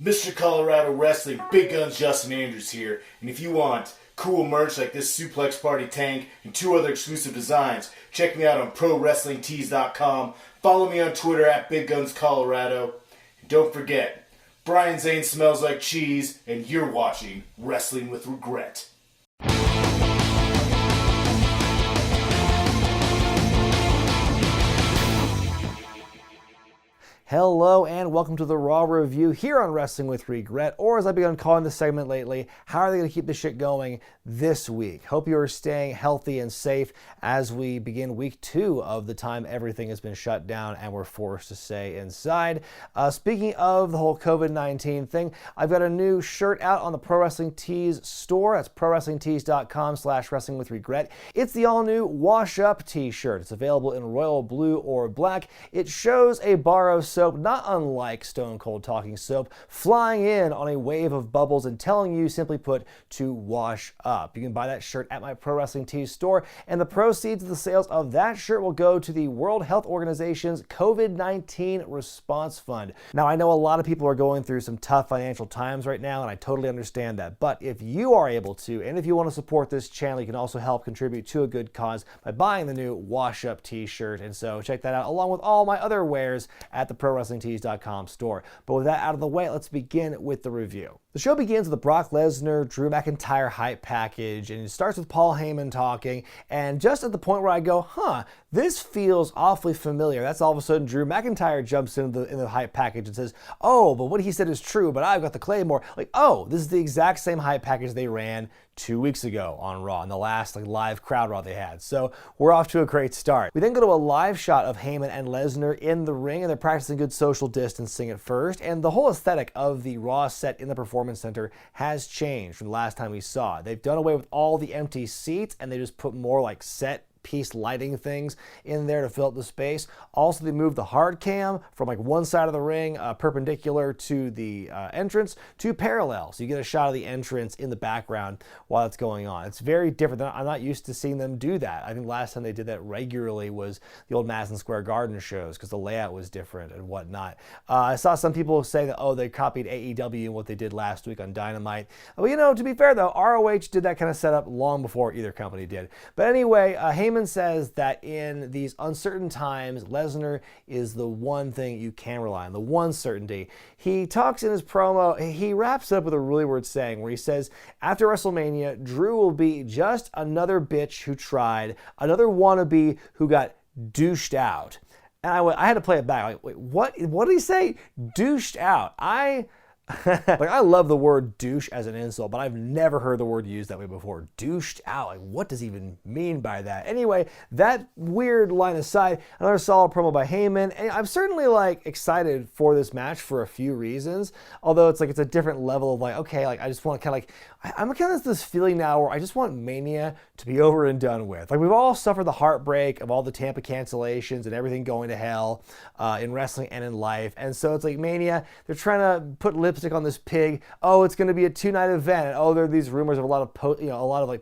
Mr. Colorado Wrestling, Big Guns Justin Andrews here, and if you want cool merch like this Suplex Party tank and 2 other exclusive designs, check me out on ProWrestlingTees.com. Follow me on Twitter at Big Guns Colorado. And don't forget, Brian Zane smells like cheese, and you're watching Wrestling with Regret. Hello and welcome to the Raw Review here on Wrestling with Regret, or as I've begun calling this segment lately, how are they going to keep this shit going this week? Hope you are staying healthy and safe as we begin week 2 of the time everything has been shut down and we're forced to stay inside. Speaking of the whole COVID-19 thing, I've got a new shirt out on the Pro Wrestling Tees store. That's prowrestlingtees.com/wrestlingwithregret. It's the all-new Wash Up t-shirt. It's available in royal blue or black. It shows a bar of soap, not unlike Stone Cold Talking Soap, flying in on a wave of bubbles and telling you, simply put, to wash up. You can buy that shirt at my Pro Wrestling Tees store, and the proceeds of the sales of that shirt will go to the World Health Organization's COVID-19 Response Fund. Now, I know a lot of people are going through some tough financial times right now, and I totally understand that, but if you are able to, and if you want to support this channel, you can also help contribute to a good cause by buying the new Wash Up t-shirt, and so check that out along with all my other wares at the ProWrestlingTees.com store. But with that out of the way, let's begin with the review. The show begins with the Brock Lesnar, Drew McIntyre hype package, and it starts with Paul Heyman talking, and just at the point where I go, this feels awfully familiar, that's all of a sudden Drew McIntyre jumps in the hype package and says, oh, but what he said is true, but I've got the Claymore. Like, oh, this is the exact same hype package they ran 2 weeks ago on Raw, in the last live crowd Raw they had. So we're off to a great start. We then go to a live shot of Heyman and Lesnar in the ring, and they're practicing good social distancing at first, and the whole aesthetic of the Raw set in the Performance Center has changed from the last time we saw it. They've done away with all the empty seats, and they just put more like set piece lighting things in there to fill up the space. Also, they moved the hard cam from like one side of the ring perpendicular to the entrance to parallel, so you get a shot of the entrance in the background while it's going on. It's very different. I'm not used to seeing them do that. I think last time they did that regularly was the old Madison Square Garden shows because the layout was different and whatnot. I saw some people say that, oh, they copied AEW and what they did last week on Dynamite. Well, you know, to be fair though, ROH did that kind of setup long before either company did. But anyway, Heyman says that in these uncertain times, Lesnar is the one thing you can rely on, the one certainty. He talks in his promo, he wraps up with a really weird saying where he says, after WrestleMania, Drew will be just another bitch who tried, another wannabe who got douched out. And I had to play it back. Like, wait, what did he say? Douched out. I love the word douche as an insult, but I've never heard the word used that way before. Douched out. Like, what does he even mean by that? Anyway, that weird line aside, another solid promo by Heyman, and I'm certainly excited for this match for a few reasons. Although it's a different level of okay, I just want to I'm kind of this feeling now where I just want Mania to be over and done with. We've all suffered the heartbreak of all the Tampa cancellations and everything going to hell in wrestling and in life, and so it's Mania. They're trying to put lipstick on this pig. Oh, it's going to be a 2-night event. And, oh, there are these rumors of a lot of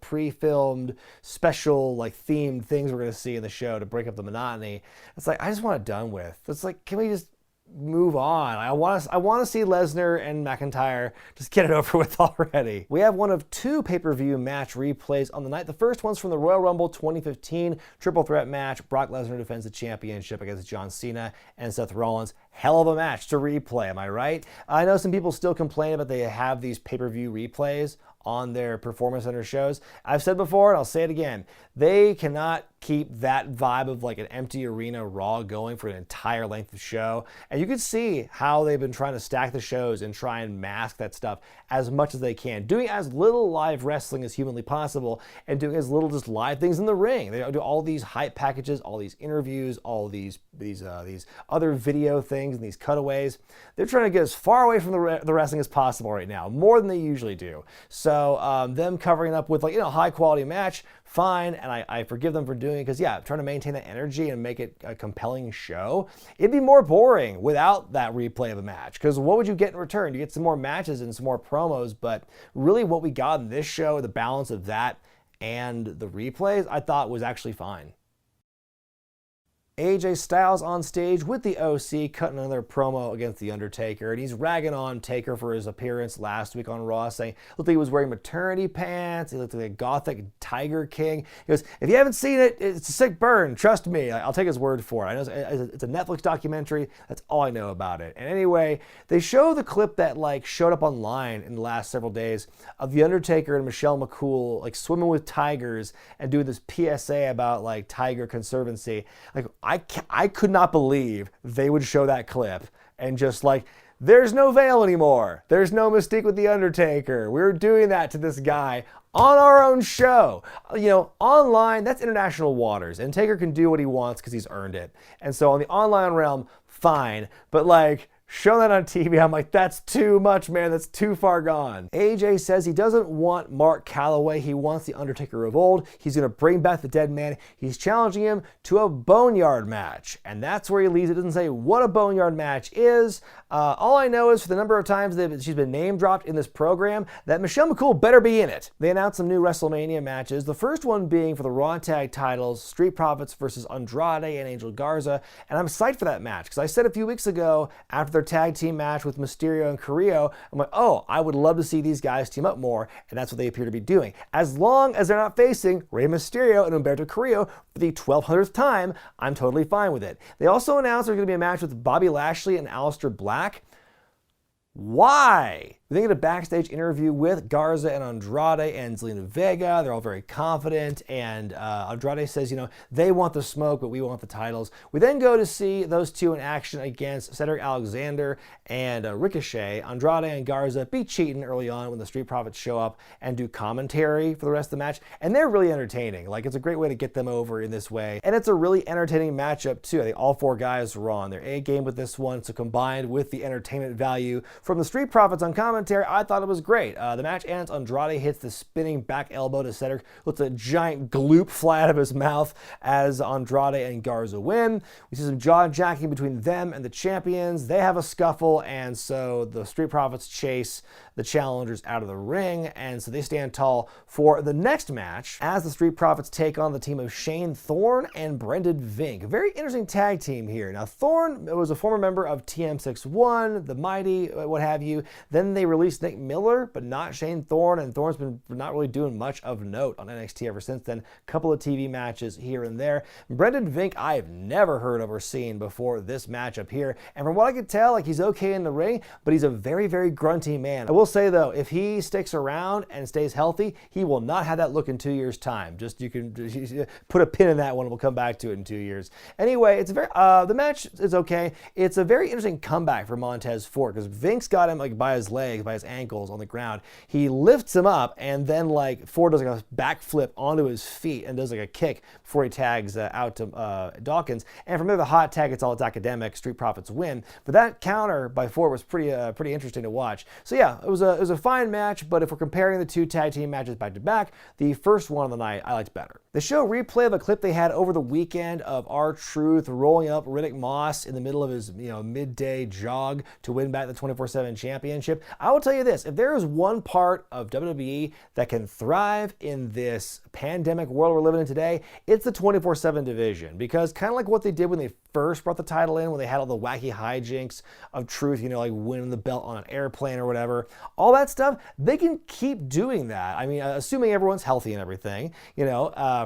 pre-filmed special themed things we're going to see in the show to break up the monotony. It's I just want it done with. It's can we just move on? I want to see Lesnar and McIntyre just get it over with already. We have one of 2 pay-per-view match replays on the night. The first one's from the Royal Rumble 2015 triple threat match. Brock Lesnar defends the championship against John Cena and Seth Rollins. Hell of a match to replay, am I right? I know some people still complain about they have these pay-per-view replays on their Performance Center shows. I've said before, and I'll say it again, they cannot keep that vibe of an empty arena Raw going for an entire length of show. And you can see how they've been trying to stack the shows and try and mask that stuff as much as they can, doing as little live wrestling as humanly possible and doing as little just live things in the ring. They do all these hype packages, all these interviews, all these other video things and these cutaways. They're trying to get as far away from the wrestling as possible right now, more than they usually do. So them covering up with high quality match, fine, and I forgive them for doing it because, yeah, trying to maintain that energy and make it a compelling show. It'd be more boring without that replay of a match, because what would you get in return? You get some more matches and some more promos, but really what we got in this show, the balance of that and the replays, I thought was actually fine. AJ Styles on stage with the OC, cutting another promo against The Undertaker, and he's ragging on Taker for his appearance last week on Raw, saying he looked like he was wearing maternity pants, he looked like a gothic Tiger King. He goes, if you haven't seen it, it's a sick burn, trust me. I'll take his word for it. I know it's a Netflix documentary, that's all I know about it. And anyway, they show the clip that like showed up online in the last several days of The Undertaker and Michelle McCool like swimming with tigers and doing this PSA about like tiger conservancy. Like I could not believe they would show that clip and just like, there's no veil anymore. There's no mystique with The Undertaker. We're doing that to this guy on our own show. You know, online, that's international waters, and Taker can do what he wants because he's earned it. And so on the online realm, fine. But like, show that on TV, I'm like, that's too much, man. That's too far gone. AJ says he doesn't want Mark Calloway. He wants The Undertaker of old. He's going to bring back the dead man. He's challenging him to a Boneyard match. And that's where he leaves it. Doesn't say what a Boneyard match is. All I know is for the number of times that she's been name dropped in this program, that Michelle McCool better be in it. They announced some new Wrestlemania matches. The first one being for the Raw Tag titles, Street Profits versus Andrade and Angel Garza. And I'm psyched for that match because I said a few weeks ago after their tag team match with Mysterio and Carrillo, I'm like, oh, I would love to see these guys team up more, and that's what they appear to be doing. As long as they're not facing Rey Mysterio and Humberto Carrillo for the 1200th time, I'm totally fine with it. They also announced there's going to be a match with Bobby Lashley and Aleister Black. Why? We think of a backstage interview with Garza and Andrade and Zelina Vega. They're all very confident, and Andrade says, you know, they want the smoke, but we want the titles. We then go to see those two in action against Cedric Alexander and Ricochet. Andrade and Garza be cheating early on when the Street Profits show up and do commentary for the rest of the match, and they're really entertaining. Like, it's a great way to get them over in this way, and it's a really entertaining matchup too. I think all four guys were on their A game with this one, so combined with the entertainment value from the Street Profits on commentary, I thought it was great. The match ends. Andrade hits the spinning back elbow to Cedric, looks a giant gloop fly out of his mouth as Andrade and Garza win. We see some jaw-jacking between them and the champions. They have a scuffle, and so the Street Profits chase the challengers out of the ring, and so they stand tall for the next match as the Street Profits take on the team of Shane Thorne and Brendan Vink. A very interesting tag team here. Now, Thorne was a former member of TM61, The Mighty, what have you. Then they released Nick Miller, but not Shane Thorne, and Thorne's been not really doing much of note on NXT ever since then. A couple of TV matches here and there. Brendan Vink, I have never heard of or seen before this matchup here, and from what I could tell, like, he's okay in the ring, but he's a very, very grunty man. I will say though, if he sticks around and stays healthy, he will not have that look in 2 years' time. Just, you can put a pin in that one, we'll come back to it in 2 years. Anyway, it's a very the match is okay. It's a very interesting comeback for Montez Ford because Vink's got him like by his legs, by his ankles on the ground. He lifts him up, and then like Ford does like a backflip onto his feet and does like a kick before he tags out to Dawkins. And from there, the hot tag, it's all it's academic. Street Profits win, but that counter by Ford was pretty interesting to watch. So yeah, it was a fine match, but if we're comparing the two tag team matches back to back, the first one of the night I liked better. The show replay of a clip they had over the weekend of R-Truth rolling up Riddick Moss in the middle of his midday jog to win back the 24/7 championship. I will tell you this, if there is one part of WWE that can thrive in this pandemic world we're living in today, it's the 24/7 division, because kind of like what they did when they first brought the title in, when they had all the wacky hijinks of Truth, like winning the belt on an airplane or whatever, all that stuff, they can keep doing that. I mean, assuming everyone's healthy and everything,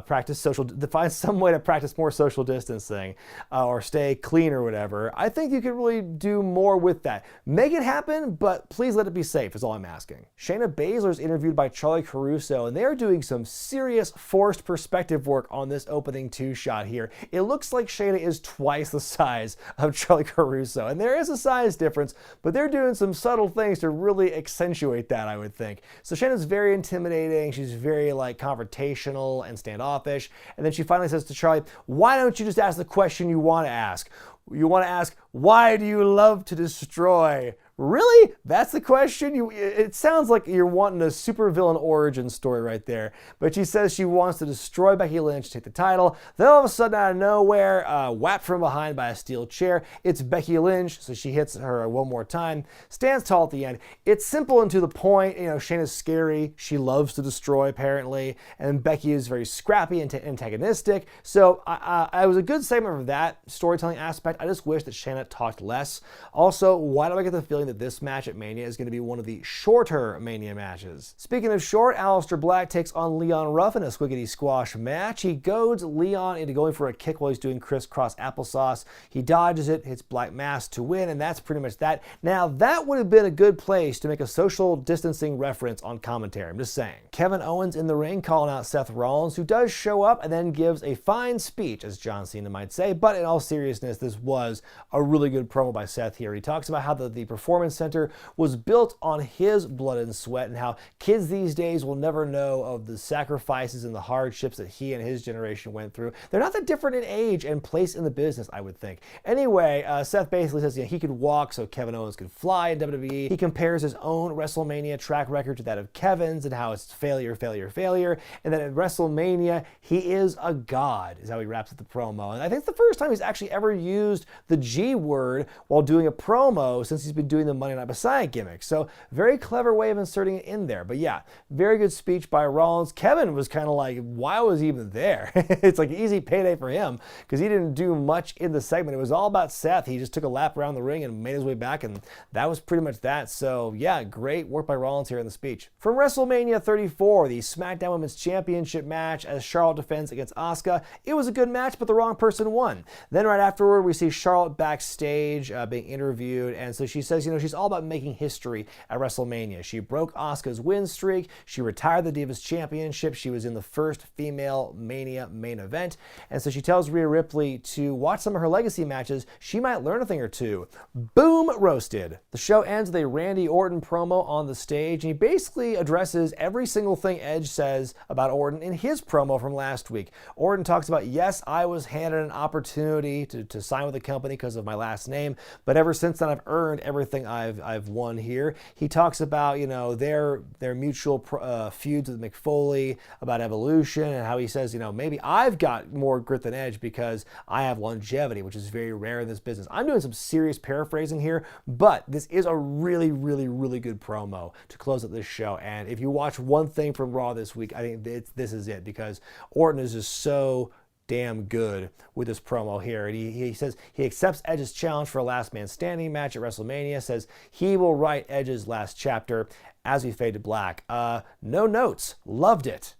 practice find some way to practice more social distancing or stay clean or whatever. I think you could really do more with that. Make it happen, but please let it be safe is all I'm asking. Shayna Baszler is interviewed by Charlie Caruso, and they're doing some serious forced perspective work on this opening two-shot here. It looks like Shayna is twice the size of Charlie Caruso, and there is a size difference, but they're doing some subtle things to really accentuate that, I would think. So Shayna's very intimidating. She's very confrontational and standoffish, and then she finally says to Charlie, why don't you just ask the question you want to ask? You want to ask, Why do you love to destroy? Really? That's the question? It sounds like you're wanting a supervillain origin story right there. But she says she wants to destroy Becky Lynch, take the title. Then all of a sudden, out of nowhere, whacked from behind by a steel chair, it's Becky Lynch. So she hits her one more time, stands tall at the end. It's simple and to the point. You know, Shayna's scary. She loves to destroy, apparently. And Becky is very scrappy and antagonistic. So I was a good segment for that storytelling aspect. I just wish that Shayna talked less. Also, why do I get the feeling that this match at Mania is going to be one of the shorter Mania matches? Speaking of short, Aleister Black takes on Leon Ruff in a squiggity squash match. He goads Leon into going for a kick while he's doing crisscross applesauce. He dodges it, hits Black Mass to win, and that's pretty much that. Now, that would have been a good place to make a social distancing reference on commentary. I'm just saying. Kevin Owens in the ring calling out Seth Rollins, who does show up and then gives a fine speech, as John Cena might say, but in all seriousness, this was a really good promo by Seth here. He talks about how the Performance Center was built on his blood and sweat, and how kids these days will never know of the sacrifices and the hardships that he and his generation went through. They're not that different in age and place in the business, I would think. Anyway, Seth basically says he could walk so Kevin Owens could fly in WWE. He compares his own WrestleMania track record to that of Kevin's and how it's failure, failure, failure, and that at WrestleMania, he is a god, is how he wraps up the promo. And I think it's the first time he's actually ever used the G word while doing a promo since he's been doing the Monday Night Messiah gimmick. So very clever way of inserting it in there. But yeah, very good speech by Rollins. Kevin was kind of like, why was he even there? It's like easy payday for him because he didn't do much in the segment. It was all about Seth. He just took a lap around the ring and made his way back, and that was pretty much that. So yeah, great work by Rollins here in the speech. From WrestleMania 34, the SmackDown Women's Championship match as Charlotte defends against Asuka. It was a good match, but the wrong person won. Then right afterward, we see Charlotte backstage being interviewed, and so she says, she's all about making history at WrestleMania. She broke Asuka's win streak. She retired the Divas Championship. She was in the first female Mania main event. And so she tells Rhea Ripley to watch some of her legacy matches. She might learn a thing or two. Boom, roasted. The show ends with a Randy Orton promo on the stage, and he basically addresses every single thing Edge says about Orton in his promo from last week. Orton talks about, yes, I was handed an opportunity to sign with the company because of my last name, but ever since then I've earned everything I've won here. He talks about, their mutual feuds with Mick Foley, about evolution, and how he says, maybe I've got more grit than Edge because I have longevity, which is very rare in this business. I'm doing some serious paraphrasing here, but this is a really, really, really good promo to close up this show. And if you watch one thing from Raw this week, I think this is it, because Orton is just so damn good with this promo here. And he says he accepts Edge's challenge for a last man standing match at WrestleMania, says he will write Edge's last chapter. As we fade to black. No notes. Loved it.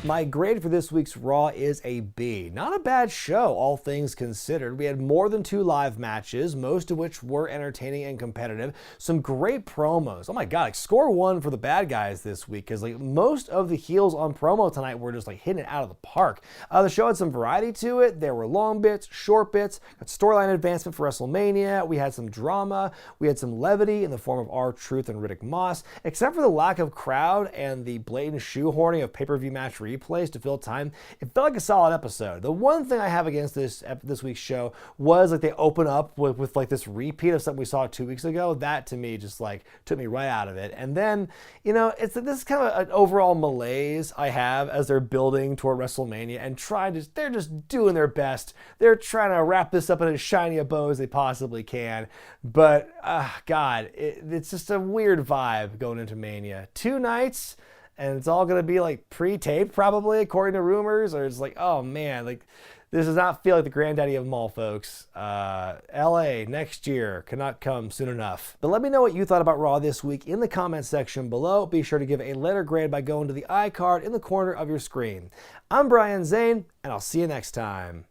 My grade for this week's Raw is a B. Not a bad show, all things considered. We had more than 2 live matches, most of which were entertaining and competitive. Some great promos. Oh my god, score 1 for the bad guys this week, because most of the heels on promo tonight were just hitting it out of the park. The show had some variety to it. There were long bits, short bits, got storyline advancement for WrestleMania. We had some drama. We had some levity in the form of R-Truth and Riddick Moss. Except for the lack of crowd and the blatant shoehorning of pay-per-view match replays to fill time, it felt like a solid episode. The one thing I have against this week's show was they open up with this repeat of something we saw 2 weeks ago. That to me just took me right out of it. And then this is kind of an overall malaise I have as they're building toward WrestleMania and they're just doing their best. They're trying to wrap this up in as shiny a bow as they possibly can. But God, it's just a weird vibe going into Mania. 2 nights. And it's all going to be pre-taped probably, according to rumors, or it's oh man, this does not feel like the granddaddy of them all, folks. LA next year cannot come soon enough. But let me know what you thought about Raw this week in the comments section below. Be sure to give a letter grade by going to the iCard in the corner of your screen. I'm Brian Zane, and I'll see you next time.